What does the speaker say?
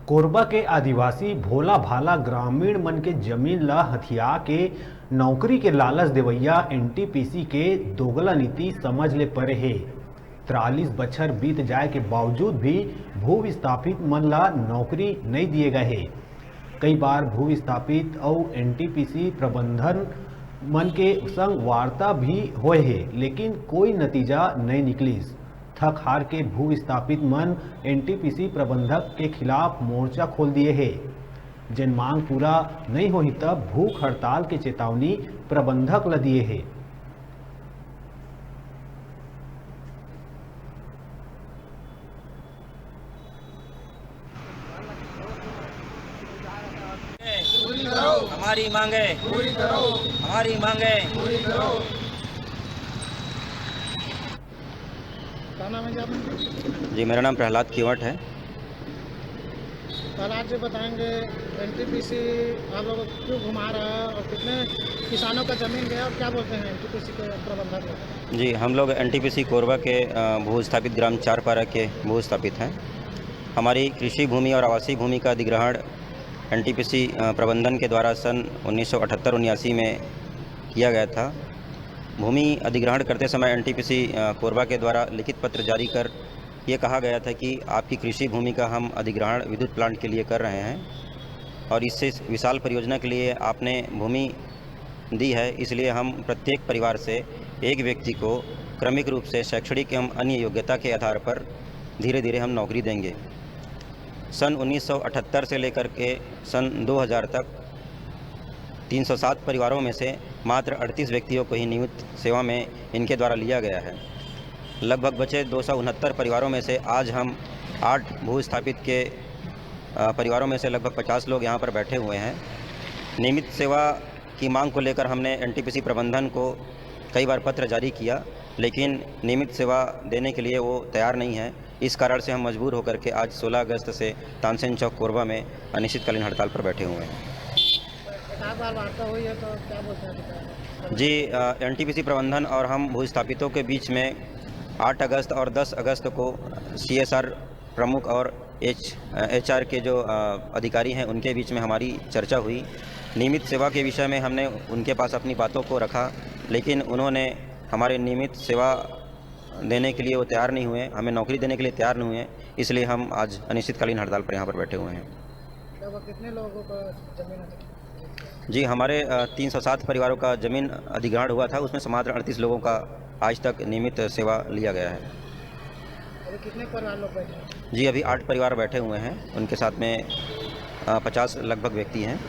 कोरबा के आदिवासी भोला भाला ग्रामीण मन के जमीन ला हथिया के नौकरी के लालच देवैया एनटीपीसी के दोगला नीति समझ ले परे हे। 43 बछर बीत जाए के बावजूद भी भू विस्थापित मन ला नौकरी नहीं दिए गए हे। कई बार भू विस्थापित और एनटीपीसी प्रबंधन मन के संग वार्ता भी होए हे, लेकिन कोई नतीजा नहीं निकलिस। थक हार के भू विस्थापित मन एनटीपीसी प्रबंधक के खिलाफ मोर्चा खोल दिए है। जिन मांग पूरा नहीं होही तब भूख हड़ताल के चेतावनी प्रबंधक ल दिए है। हमारी मांगे पूरी करो, हमारी मांगे पूरी करो। क्या नाम है जी आपका? जी, मेरा नाम प्रहलाद किवट है। प्रहलाद जी बताएंगे एनटीपीसी आप लोग क्यों घुमा रहा है और कितने किसानों का ज़मीन गया और क्या बोलते हैं एनटीपीसी के प्रबंधक लोग? जी, हम लोग एनटीपीसी कोरबा के भू स्थापित ग्राम चारपारा के भू स्थापित हैं। हमारी कृषि भूमि और आवासीय भूमि का अधिग्रहण एनटीपीसी प्रबंधन के द्वारा सन 1978-79 में किया गया था। भूमि अधिग्रहण करते समय एनटीपीसी कोरबा के द्वारा लिखित पत्र जारी कर ये कहा गया था कि आपकी कृषि भूमि का हम अधिग्रहण विद्युत प्लांट के लिए कर रहे हैं और इससे विशाल परियोजना के लिए आपने भूमि दी है, इसलिए हम प्रत्येक परिवार से एक व्यक्ति को क्रमिक रूप से शैक्षणिक एवं अन्य योग्यता के आधार पर धीरे धीरे हम नौकरी देंगे। सन 1978 से लेकर के सन 2000 तक 307 परिवारों में से मात्र 38 व्यक्तियों को ही नियमित सेवा में इनके द्वारा लिया गया है। लगभग बचे 269 परिवारों में से आज हम 8 भू स्थापित के परिवारों में से लगभग 50 लोग यहाँ पर बैठे हुए हैं। नियमित सेवा की मांग को लेकर हमने एनटीपीसी प्रबंधन को कई बार पत्र जारी किया, लेकिन नियमित सेवा देने के लिए वो तैयार नहीं है। इस कारण से हम मजबूर होकर के आज 16 अगस्त से तानसेन चौक कोरबा में अनिश्चितकालीन हड़ताल पर बैठे हुए हैं। बार वार्ता हुई है तो क्या बोलते हैं? जी, एनटीपीसी प्रबंधन और हम भू स्थापितों के बीच में 8 अगस्त और 10 अगस्त को सीएसआर प्रमुख और एचआर के जो अधिकारी हैं उनके बीच में हमारी चर्चा हुई। नियमित सेवा के विषय में हमने उनके पास अपनी बातों को रखा, लेकिन उन्होंने हमारे नियमित सेवा देने के लिए वो तैयार नहीं हुए, हमें नौकरी देने के लिए तैयार नहीं हुए, इसलिए हम आज अनिश्चितकालीन हड़ताल पर यहाँ पर बैठे हुए हैं। कितने लोगों का जमीन है? जी, हमारे 307 परिवारों का ज़मीन अधिग्रहण हुआ था, उसमें से मात्र 38 लोगों का आज तक नियमित सेवा लिया गया है। अभी कितने परिवार लोग बैठे हैं? जी, अभी 8 परिवार बैठे हुए हैं, उनके साथ में 50 लगभग व्यक्ति हैं।